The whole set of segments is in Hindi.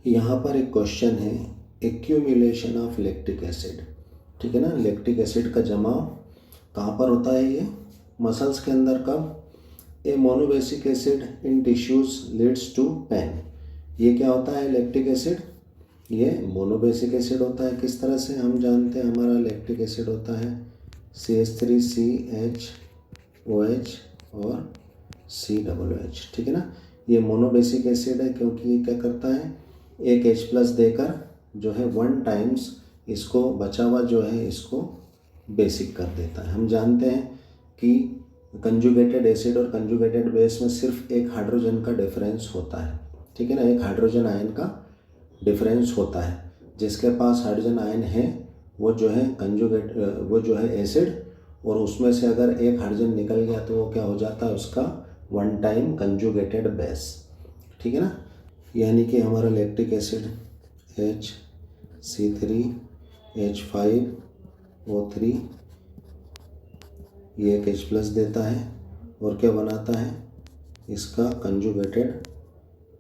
यहाँ पर एक क्वेश्चन है, एक्यूमुलेशन ऑफ लैक्टिक एसिड। ठीक है ना, लैक्टिक एसिड का जमाव कहाँ पर होता है? ये मसल्स के अंदर। कब? A monobasic acid in tissues leads to pain. ये क्या होता है लैक्टिक एसिड? ये मोनोबेसिक एसिड होता है। किस तरह से? हम जानते हैं हमारा लैक्टिक एसिड होता है CH3CHOH और COOH। ठीक है ना, ये मोनोबेसिक एसिड है क्योंकि ये क्या करता है, एक H+ देकर जो है 1 टाइम्स इसको बचा हुआ जो है इसको बेसिक कर देता है। हम जानते हैं कि कंजुगेटेड एसिड और कंजुगेटेड बेस में सिर्फ एक हाइड्रोजन का डिफरेंस होता है। ठीक है ना, एक हाइड्रोजन आयन का डिफरेंस होता है। जिसके पास हाइड्रोजन आयन है वो जो है कंजुगेट, वो जो है एसिड, और उसमें से अगर एक हाइड्रोजन निकल गया तो वो क्या हो जाता है, उसका 1 टाइम कंजुगेटेड बेस। ठीक है ना, यानी कि हमारा लैक्टिक एसिड HC3H5O3 ये एक H+ देता है और क्या बनाता है, इसका कंजुगेटेड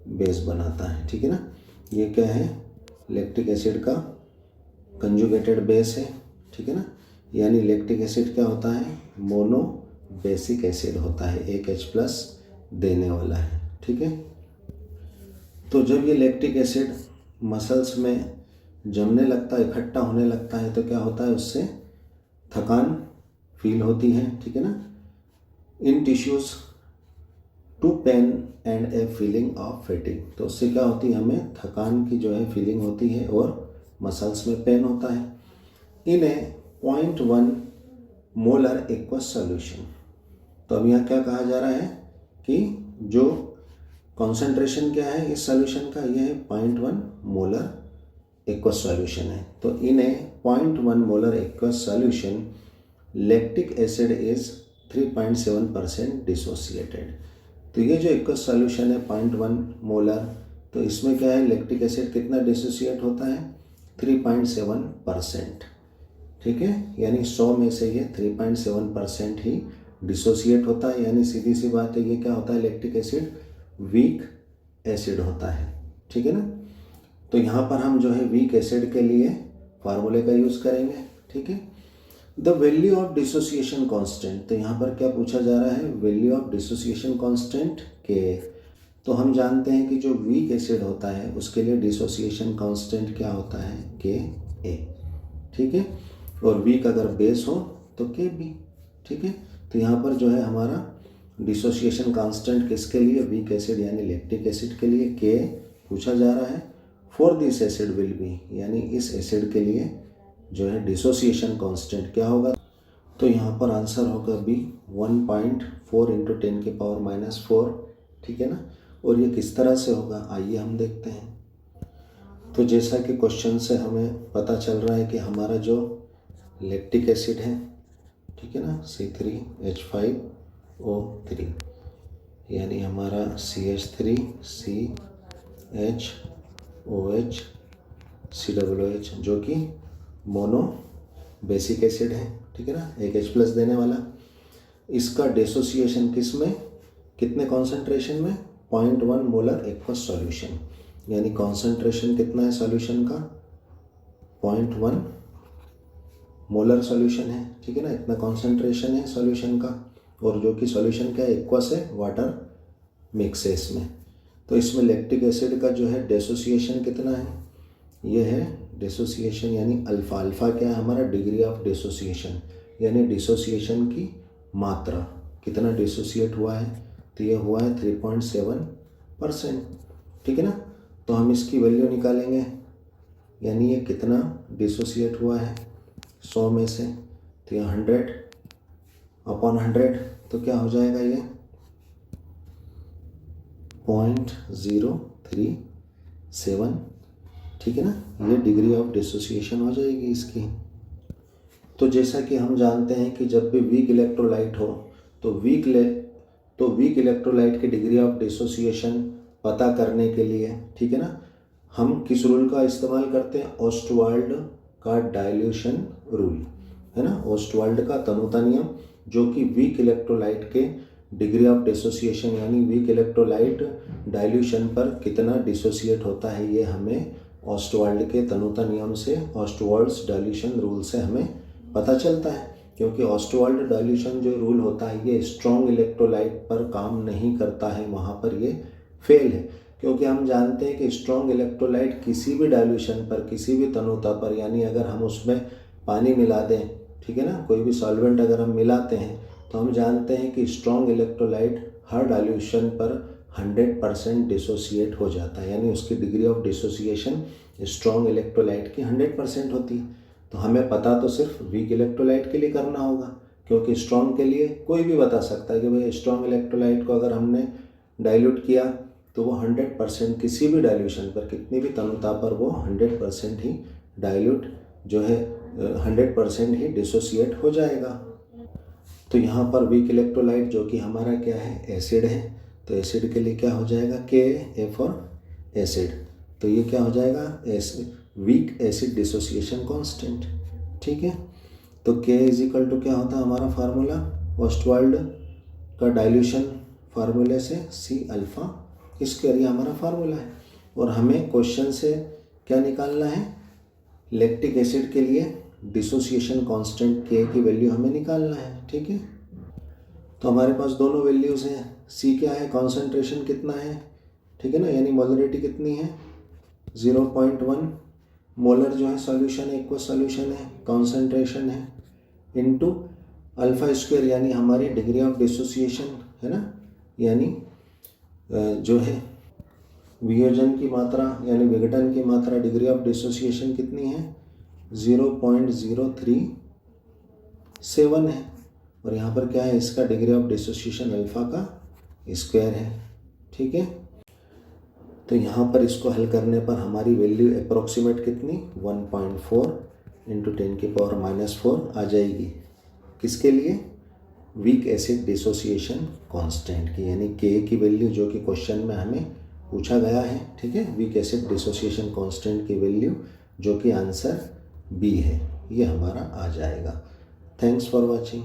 बेस बनाता है। ठीक है ना, ये क्या है, लैक्टिक एसिड का कंजुगेटेड बेस है। ठीक है ना, यानी लैक्टिक एसिड क्या होता है, मोनो बेसिक एसिड होता है, एक H+ देने वाला है। ठीक है, तो जब ये लैक्टिक एसिड मसल्स में जमने लगता है, इकट्ठा होने लगता है, तो क्या होता है, उससे थकान फील होती है। ठीक है ना, in tissues to pain and a feeling of fatigue. तो उससे क्या होती है, हमें थकान की जो है फीलिंग होती है और मसल्स में पेन होता है। इन ए 0.1 मोलर एक्वस सॉल्यूशन। तो अब यहाँ क्या कहा जा रहा है कि जो कॉन्सेंट्रेशन क्या है इस सॉल्यूशन का, यह है 0.1 मोलर एक्वस सॉल्यूशन है। तो इन ए 0.1 molar aqueous solution lactic acid is 3.7% dissociated. तो ये जो एक्वस सॉल्यूशन है 0.1 मोलर, तो इसमें क्या है, लैक्टिक एसिड कितना डिसोसिएट होता है, 3.7%। ठीक है, यानी 100 में से ये 3.7% ही डिसोसिएट होता है। यानी सीधी सी बात है, ये क्या होता है, लैक्टिक एसिड वीक एसिड होता है। ठीक है ना, तो यहाँ पर हम जो है वीक एसिड के लिए फार्मूले का यूज़ करेंगे। ठीक है, the value of dissociation constant. तो यहाँ पर क्या पूछा जा रहा है, वैल्यू ऑफ डिसोसिएशन कांस्टेंट के। तो हम जानते हैं कि जो वीक एसिड होता है उसके लिए डिसोसिएशन कांस्टेंट क्या होता है, Ka। ठीक है, और वीक अगर बेस हो तो Kb। ठीक है, तो यहाँ पर जो है हमारा डिसोसिएशन कांस्टेंट किसके लिए, वीक एसिड यानी लैक्टिक एसिड के लिए K पूछा जा रहा है। For this acid will be, यानी इस एसिड के लिए जो है डिसोसिएशन कांस्टेंट क्या होगा, तो यहाँ पर आंसर होगा बी 1.4 × 10⁻⁴। ठीक है ना, और ये किस तरह से होगा आइए हम देखते हैं। तो जैसा कि क्वेश्चन से हमें पता चल रहा है कि हमारा जो लैक्टिक एसिड है, ठीक है ना, C3H5O3 यानी हमारा CH3CHOH COOH जो कि मोनो बेसिक एसिड है। ठीक है ना, एक H+ देने वाला। इसका डिसोसिएशन किस में, कितने कॉन्सेंट्रेशन में, 0.1 मोलर एक्वस सॉल्यूशन। यानी कॉन्सेंट्रेशन कितना है सॉल्यूशन का, 0.1 मोलर सॉल्यूशन है। ठीक है ना, इतना कॉन्सेंट्रेशन है सॉल्यूशन का, और जो कि सॉल्यूशन का एक्वस है, वाटर मिक्स है इसमें। तो इसमें लैक्टिक एसिड का जो है डिसोसिएशन कितना है, ये है डिसोसिएशन यानी अल्फ़ा। अल्फ़ा क्या है हमारा, डिग्री ऑफ डिसोसिएशन, यानी डिसोसिएशन की मात्रा, कितना डिसोसिएट हुआ है, तो ये हुआ है 3.7%। ठीक है ना, तो हम इसकी वैल्यू निकालेंगे, यानी ये कितना डिसोसिएट हुआ है 100 में से, तो ये 100/100, तो क्या हो जाएगा, ये 0.037। ठीक है ना, ये डिग्री ऑफ डिसोसिएशन हो जाएगी इसकी। तो जैसा कि हम जानते हैं कि जब भी वीक इलेक्ट्रोलाइट हो तो वीक इलेक्ट्रोलाइट की डिग्री ऑफ डिसोसिएशन पता करने के लिए, ठीक है ना, हम किस रूल का इस्तेमाल करते हैं, ओस्टवाल्ड का डाइल्यूशन रूल, है ना, ओस्टवाल्ड का तनुता नियम, जो कि वीक इलेक्ट्रोलाइट के डिग्री ऑफ डिसोसिएशन यानी वीक इलेक्ट्रोलाइट डाइल्यूशन पर कितना डिसोसिएट होता है, ये हमें ऑस्टवाल्ड के तनुता नियम से, ऑस्टवाल्ड्स डाइल्यूशन रूल से हमें पता चलता है। क्योंकि ऑस्टवाल्ड डाइल्यूशन जो रूल होता है ये स्ट्रॉन्ग इलेक्ट्रोलाइट पर काम नहीं करता है, वहाँ पर ये फेल है। क्योंकि हम जानते हैं कि स्ट्रॉन्ग इलेक्ट्रोलाइट किसी भी डाइल्यूशन पर, किसी भी तनुता पर, यानी अगर हम उसमें पानी मिला दें, ठीक है ना, कोई भी सॉल्वेंट अगर हम मिलाते हैं तो हम जानते हैं कि स्ट्रॉन्ग इलेक्ट्रोलाइट हर डाइल्यूशन पर 100% डिसोसिएट हो जाता है, यानी उसकी degree of dissociation strong electrolyte की 100% होती है। तो हमें पता तो सिर्फ वीक इलेक्ट्रोलाइट के लिए करना होगा, क्योंकि स्ट्रॉन्ग के लिए कोई भी बता सकता है कि भाई स्ट्रॉन्ग इलेक्ट्रोलाइट को अगर हमने डाइल्यूट किया तो वो 100% किसी भी डाइल्यूशन पर, कितनी भी तनुता पर वो 100% ही डाइल्यूट जो है 100% ही डिसोसिएट हो जाएगा। तो यहाँ पर वीक इलेक्ट्रोलाइट जो कि हमारा क्या है, एसिड है, तो एसिड के लिए क्या हो जाएगा, Ka फॉर एसिड। तो ये क्या हो जाएगा, वीक एसिड डिसोसिएशन कांस्टेंट, ठीक है। तो K इज इक्वल टू क्या होता है हमारा फार्मूला, ऑस्टवाल्ड का डाइल्यूशन फार्मूले से C अल्फा स्क्वायर, ये हमारा फार्मूला है। और हमें क्वेश्चन से क्या निकालना है, लैक्टिक एसिड के लिए डिसोसिएशन कांस्टेंट K की वैल्यू हमें निकालना है, ठीक है। तो हमारे पास दोनों वैल्यूज़ हैं, C क्या है, कॉन्सेंट्रेशन कितना है, ठीक है ना, यानी मोलरिटी कितनी है 0.1 मोलर जो है सॉल्यूशन है, एक्वस सॉल्यूशन है, कॉन्सेंट्रेशन है, इनटू अल्फा स्क्वायर यानी हमारी डिग्री ऑफ डिसोसिएशन है ना, यानी जो है वियोजन की मात्रा यानी विघटन की मात्रा, डिग्री ऑफ डिसोसिएशन कितनी है 0.037 है। और यहाँ पर क्या है, इसका डिग्री ऑफ डिसोसिएशन अल्फा का स्क्वायर है, ठीक है। तो यहाँ पर इसको हल करने पर हमारी वैल्यू अप्रोक्सीमेट कितनी 1.4 × 10⁻⁻4 आ जाएगी, किसके लिए, वीक एसिड डिसोसिएशन कांस्टेंट की, यानी K की वैल्यू जो कि क्वेश्चन में हमें पूछा गया है, ठीक है, वीक एसिड डिसोसिएशन कांस्टेंट की वैल्यू जो कि आंसर B है, ये हमारा आ जाएगा। Thanks for watching.